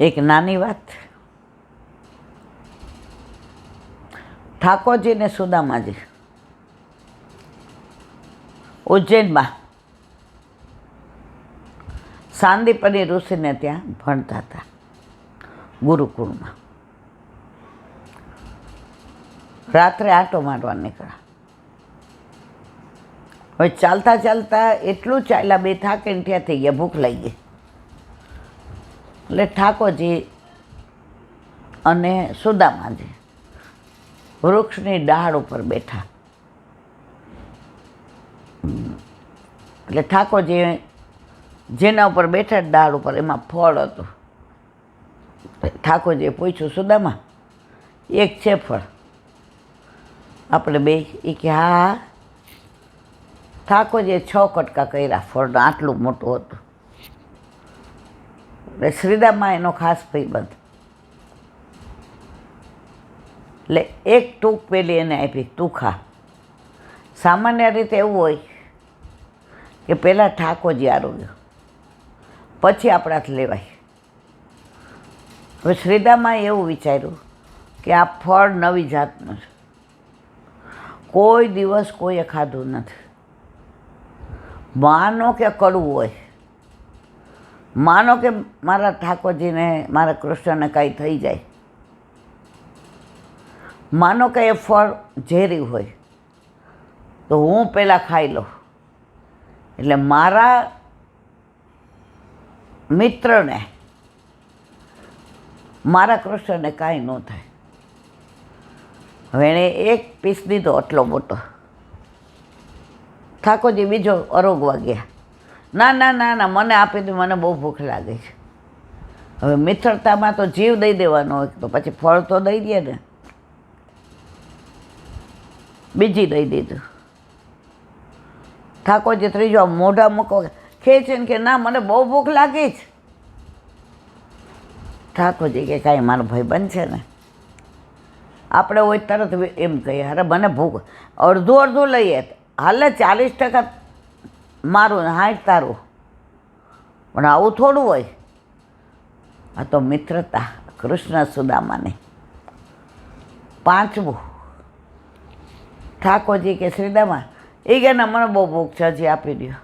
એક નાની વાત, ઠાકોરજી ને સુદામાજી ઉજ્જૈનમાં સાંદીપની ઋષિને ત્યાં ભણતા હતા ગુરુકુળમાં. રાત્રે આંટો મારવા નીકળ્યા. હવે ચાલતા ચાલતા એટલું ચાલ્યા, બે થાકીને ત્યાં થઈ ગયા, ભૂખ લાગી. એટલે ઠાકોરજી અને સુદામાજી વૃક્ષની ડાળ ઉપર બેઠા. એટલે ઠાકોરજી જેના ઉપર બેઠા ડાળ ઉપર, એમાં ફળ હતું. ઠાકોરજીએ પૂછ્યું, સુદામા એક છે ફળ, આપણે બે? એ કે હા. ઠાકોરજીએ 6 કટકા કર્યા ફળનો, આટલું મોટું હતું. એટલે શ્રીદામા એનો ખાસ ભાઈબંધ, એટલે એક ટૂંક પેલી એને આપી, તું ખા. સામાન્ય રીતે એવું હોય કે પહેલાં ઠાકોરજી આરોગ્ય, પછી આપણાથી લેવાય. હવે શ્રીદામાએ એવું વિચાર્યું કે આ ફળ નવી જાતનું છે, કોઈ દિવસ કોઈએ ખાધું નથી. માનો કે કડવું હોય, માનો કે મારા ઠાકોરજીને, મારા કૃષ્ણને કાંઈ થઈ જાય, માનો કે એ ફળ ઝેરી હોય, તો હું પહેલાં ખાઈ લઉં, એટલે મારા મિત્રને, મારા કૃષ્ણને કાંઈ ન થાય. હવે એણે એક પીસ દીધો આટલો મોટો. ઠાકોરજી બીજો અરોગવા ગયા, ના ના ના ના, મને આપી દે, મને બહુ ભૂખ લાગે છે. હવે મિત્રતામાં તો જીવ દઈ દેવાનો હોય, તો પછી ફળ તો દઈ દે ને. બીજી દઈ દીધું. ઠાકોરજી ત્રીજો મોઢા મૂકો ખેંચીને કે ના, મને બહુ ભૂખ લાગી છે. ઠાકોરજી કે કાંઈ મારો ભાઈબંધ છે ને, આપણે હોય તરત એમ કહીએ, અરે મને ભૂખ, અડધું અડધું લઈએ, હાલે 40% મારું ને 60 તારું, પણ આવું થોડું હોય. આ તો મિત્રતા કૃષ્ણ સુદામાની. પાંચમું, ઠાકોરજી કે શ્રીદામા, એ કે ના મને બહુ ભૂખ છે, હજી આપી દો,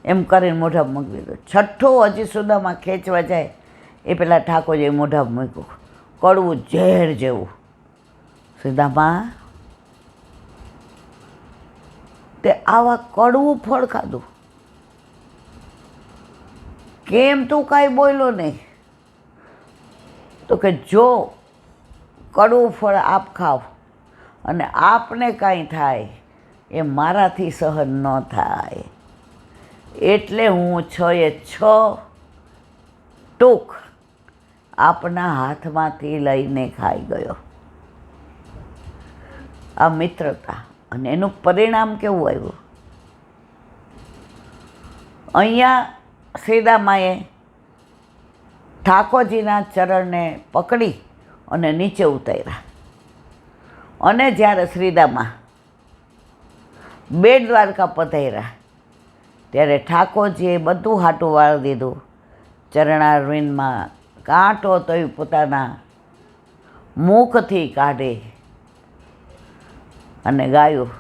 એમ કરીને મોઢામાં મૂકી દીધું. છઠ્ઠું હજી સુદામા ખેંચવા જાય, એ પેલા ઠાકોરજીએ મોઢામાં મૂક્યું, કડવું ઝેર જેવું. સુદામા, તે આવા કડવું ફળ ખાધું, કેમ તું કાંઈ બોલ્યો નહીં? તો કે જો કડવું ફળ આપ ખાવ અને આપને કાંઈ થાય, એ મારાથી સહન ન થાય, એટલે હું 6 ટૂંક આપના હાથમાંથી લઈને ખાઈ ગયો. આ મિત્રતા, અને એનું પરિણામ કેવું આવ્યું? અહીંયા શ્રીદામાએ ઠાકોરજીના ચરણને પકડી અને નીચે ઉતાર્યા. અને જ્યારે શ્રીદામા બેટ દ્વારકા પધાર્યા, ત્યારે ઠાકોરજીએ બધું હાટું વાળી દીધું. ચરણારવિંદમાં કાંટો તો પોતાના મુખથી કાઢે અને ગાયું,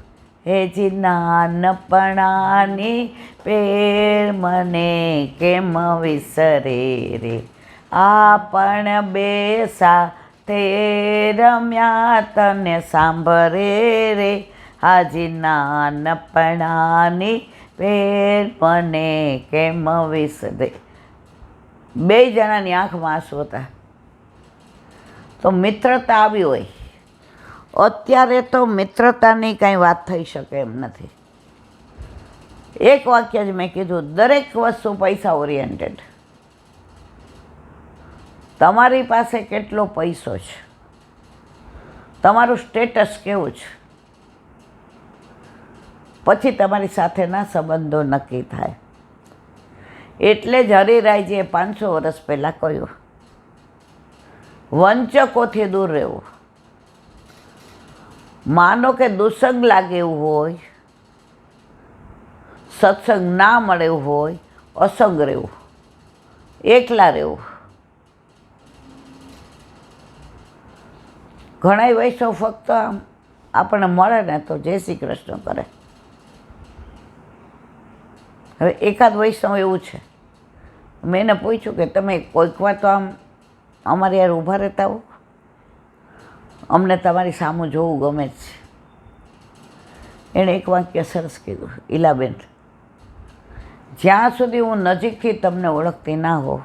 હે જી નાનપણાની પેર મને કેમ વિસરે રે, આપણ બે સાથે રમ્યા તને સાંભળે રે, હાજી નાનપણાની પેર મને કેમ વિસરે. 2 જણાની આંખમાં આંસુ હતા. તો મિત્રતા આવી હોય. અત્યારે તો મિત્રતાની કાંઈ વાત થઈ શકે એમ નથી. એક વાક્ય જ મેં કીધું, દરેક વસ્તુ પૈસા ઓરિએન્ટેડ. તમારી પાસે કેટલો પૈસો છે, તમારું સ્ટેટસ કેવું છે, પછી તમારી સાથેના સંબંધો નક્કી થાય. એટલે જ હરિરાયજીએ 500 વર્ષ પહેલાં કહ્યું, વંચકોથી દૂર રહેવું. માનો કે દુસંગ લાગે એવું હોય, સત્સંગ ના મળે એવું હોય, અસંગ રહેવું, એકલા રહેવું. ઘણાય વૈષ્ણવ ફક્ત આમ આપણને મળે ને તો જય શ્રી કૃષ્ણ કરે. હવે એકાદ વૈષ્ણવ એવું છે, મેં એને પૂછ્યું કે તમે કોઈક વાર તો આમ અમારે યાર ઊભા રહેતા હો, અમને તમારી સામું જોવું ગમે જ છે. એણે એક વાક્ય સરસ કીધું, ઈલાબેન, જ્યાં સુધી હું નજીકથી તમને ઓળખતી ના હોઉં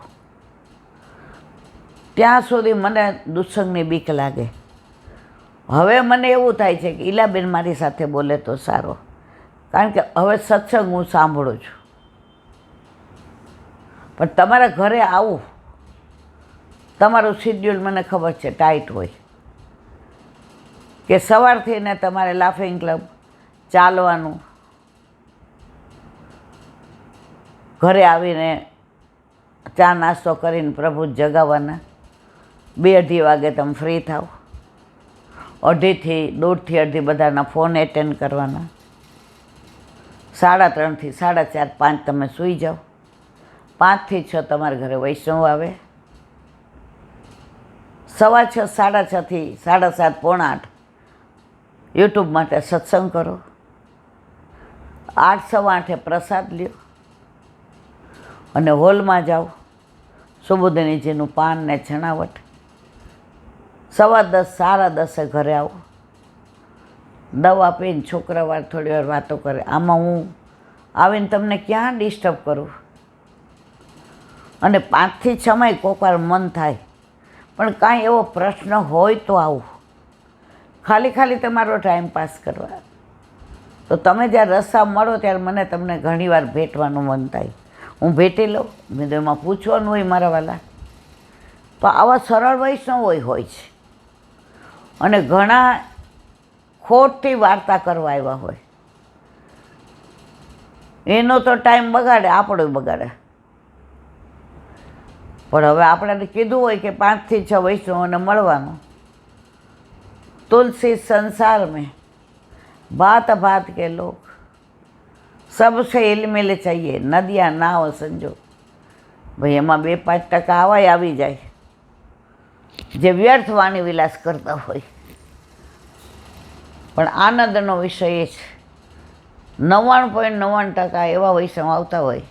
ત્યાં સુધી મને દુસ્સંગની બીક લાગે. હવે મને એવું થાય છે કે ઈલાબેન મારી સાથે બોલે તો સારો, કારણ કે હવે સત્સંગ હું સાંભળું છું. પણ તમારા ઘરે આવું, તમારું શિડ્યુલ મને ખબર છે ટાઈટ હોય, કે સવારથી ને તમારે લાફિંગ ક્લબ, ચાલવાનું, ઘરે આવીને ચા નાસ્તો કરીને પ્રભુ જગાવવાના, 2-2:30 વાગે તમે ફ્રી થાવ, 1:30 અડધી બધાના ફોન એટેન્ડ કરવાના, 3:30 થી 4:30 5 તમે સૂઈ જાઓ, 5 થી 6 તમારા ઘરે વૈષ્ણવ આવે, 6:15 6:30 થી 7:30 પોણા 8 યુટ્યુબ માટે સત્સંગ કરો, 8 સવા 8 પ્રસાદ લ્યો અને હોલમાં જાઓ, સુબોધિનીજીનું પાન ને છણાવટ, 10:15 10:30 ઘરે આવો, દવા પીને છોકરા થોડી વાર વાતો કરે. આમાં હું આવીને તમને ક્યાં ડિસ્ટર્બ કરું? અને 5 થી 6 કોઈક વાર મન થાય, પણ કાંઈ એવો પ્રશ્ન હોય તો આવું, ખાલી તમારો ટાઈમ પાસ કરવા. તો તમે જ્યારે રસ્તા મળો ત્યારે મને તમને ઘણીવાર ભેટવાનું મન થાય, હું ભેટી લઉં. મેં તો એમાં પૂછવાનું હોય મારા વાલા. તો આવા સરળ વૈષ્ણવ હોય છે, અને ઘણા ખોટથી વાર્તા કરવા આવ્યા હોય, એનો તો ટાઈમ બગાડે, આપણો બગાડે. પણ હવે આપણે કીધું હોય કે 5 થી 6 વૈષ્ણવોને મળવાનું. तुलसी संसार में भात भात के लोग, सबसे हिलमिल चाहिए, नदियाँ नाव समझो भाई, એમાં 2-5% આવાય આવી જાય જે વ્યર્થ વાણી વિલાસ કરતા હોય. પણ આનંદનો વિષય એ છે, 99.99% એવા વૈષ્ણવ આવતા હોય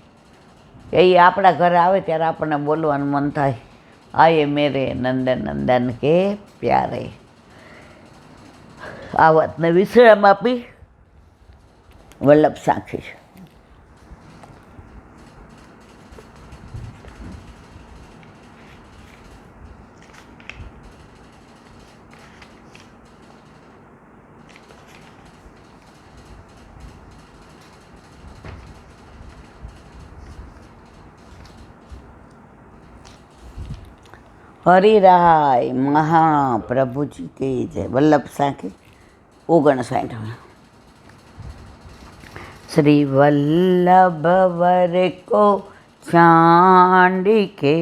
કે એ આપણા ઘરે આવે ત્યારે આપણને બોલવાનું મન થાય, આયે મેરે નંદન નંદન કે પ્યારે. આ વાતને વિશ્રામ આપી વલ્લભ સાંખી. હરિરાય મહાપ્રભુજી કી જય. વલ્લભ સાંખી 59. श्री वल्लभ वर को चांडिके,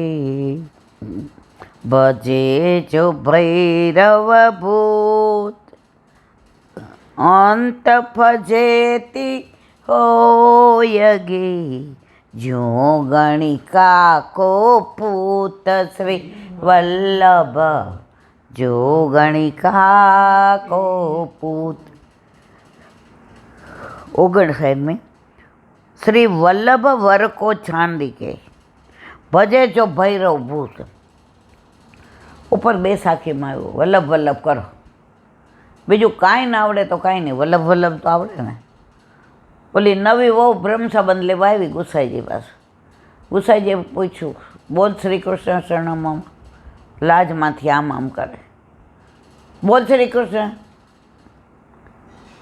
भजे जो भैरव भूत, अंत फजेती होयगे, जो गणिका को पूत. श्री वल्लभ जो गणिका को पूत. 59 में श्री वल्लभ वर को छांडिके, भजे जो भैरव भूत. ઉપર 2 સાખીમાં આવ્યું, વલ્લભ વલ્લભ કરો, બીજું કાંઈ ના આવડે તો કાંઈ નહીં, વલ્લભ વલ્લભ તો આવડે ને. ઓલી નવી વહુ બ્રહ્મ સંબંધ લેવા આવી ગુસાઈજી પાસે. ગુસાઈજીએ પૂછ્યું, બોલ શ્રી કૃષ્ણ શરણમ, લાજમાંથી આમ કરે, બોલ શ્રી કૃષ્ણ.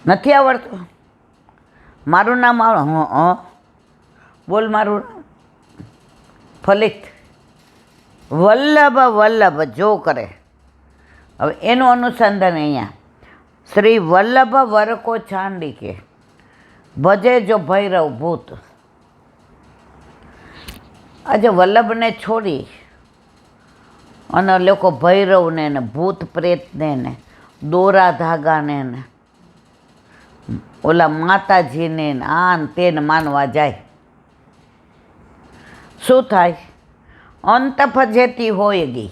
નથી આવડતું? મારું નામ આવડે? હં. બોલ મારું ફલિત. વલ્લભ વલ્લભ જો કરે. હવે એનું અનુસંધાન અહીંયા, શ્રી વલ્લભ વરકો ચાંડિકે, ભજે જો ભૈરવ ભૂત. આજે વલ્લભને છોડી અને લોકો ભૈરવને ને ભૂત પ્રેતને ને દોરા ધાગાને ને ઓલા માતાજીને આન તેને માનવા જાય. શું થાય? અંત ફજેતી હોય ગઈ.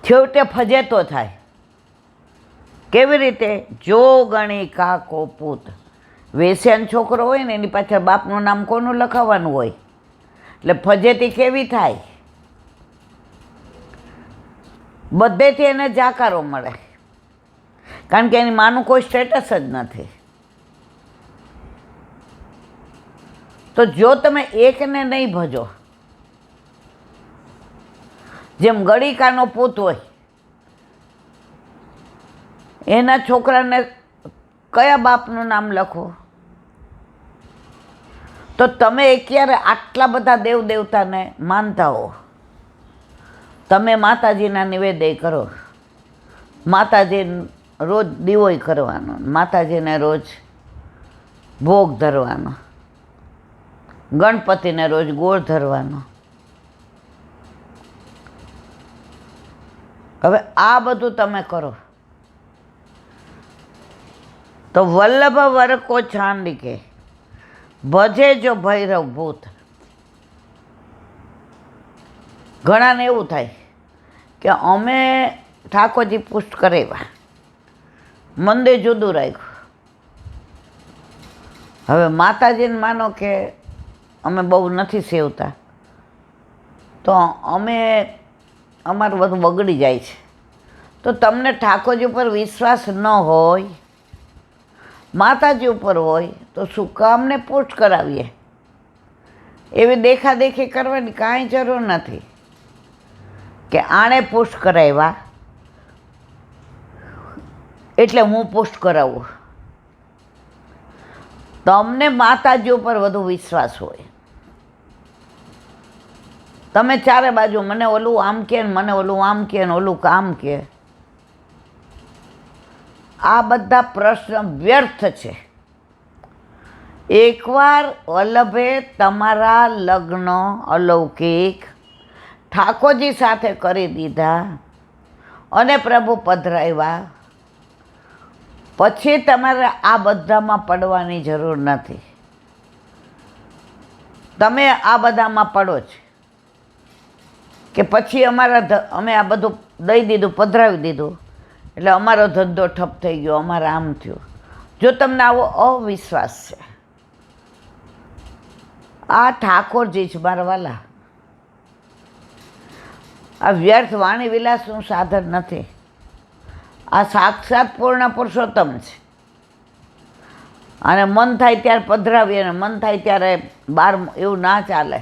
છેવટે ફજેતો થાય. કેવી રીતે? જો ગણી કાકો પૂત. વેશ્યાનો છોકરો હોય ને એની પાછળ બાપનું નામ કોનું લખાવવાનું હોય, એટલે ફજેતી કેવી થાય? બધેથી એને જાકારો મળે, કારણ કે એની માનું કોઈ સ્ટેટસ જ નથી. તો જો તમે એકને નહીં ભજો, જેમ ગળિકાનો પૂત હોય એના છોકરાને કયા બાપનું નામ લખો, તો તમે ક્યારે આટલા બધા દેવ દેવતાને માનતા હો, તમે માતાજીના નિવેદય કરો, માતાજી રોજ દીવોય કરવાનો, માતાજીને રોજ ભોગ ધરવાનો, ગણપતિને રોજ ગોળ ધરવાનો. હવે આ બધું તમે કરો તો વલ્લભ વરકો છાંડિકે ભજે જો ભૈરવ ભૂત. ઘણાને એવું થાય કે અમે ઠાકોરજી પુષ્ટ કરાવ્યા, મંદિર જુદું રાખ્યું. હવે માતાજીને માનો કે અમે બહુ નથી સેવતા, તો અમારું બધું બગડી જાય છે. તો તમને ઠાકોરજી ઉપર વિશ્વાસ ન હોય, માતાજી ઉપર હોય, તો શું કામને પુષ્ટ કરાવીએ? એવી દેખાદેખી કરવાની કાંઈ જરૂર નથી કે આણે પુષ્ટ કરાવ્યા એટલે હું પુષ્ટ કરાવું. તમને માતાજી ઉપર વધુ વિશ્વાસ હોય. તમે ચારે બાજુ મને ઓલું આમ કે ને મને ઓલું આમ કે ને ઓલું કામ કે, આ બધા પ્રશ્ન વ્યર્થ છે. એકવાર વલ્લભે તમારા લગ્ન અલૌકિક ઠાકોરજી સાથે કરી દીધા અને પ્રભુ પધરાવ્યા, પછી તમારે આ બધામાં પડવાની જરૂર નથી. તમે આ બધામાં પડો છો કે પછી અમે આ બધું દઈ દીધું, પધરાવી દીધું, એટલે અમારો ધંધો ઠપ થઈ ગયો, અમારે આમ થયું. જો તમને આવો અવિશ્વાસ છે, આ ઠાકોરજી છે મારા વાલા, આ વ્યર્થ વાણી વિલાસનું સાધન નથી. આ સાક્ષાત પૂર્ણ પુરુષોત્તમ છે. અને મન થાય ત્યારે પધરાવીએ અને મન થાય ત્યારે બહાર, એવું ના ચાલે.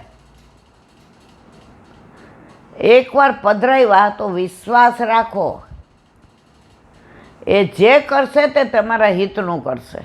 એકવાર પધરાવ્યા તો વિશ્વાસ રાખો, એ જે કરશે તે તમારા હિતનું કરશે.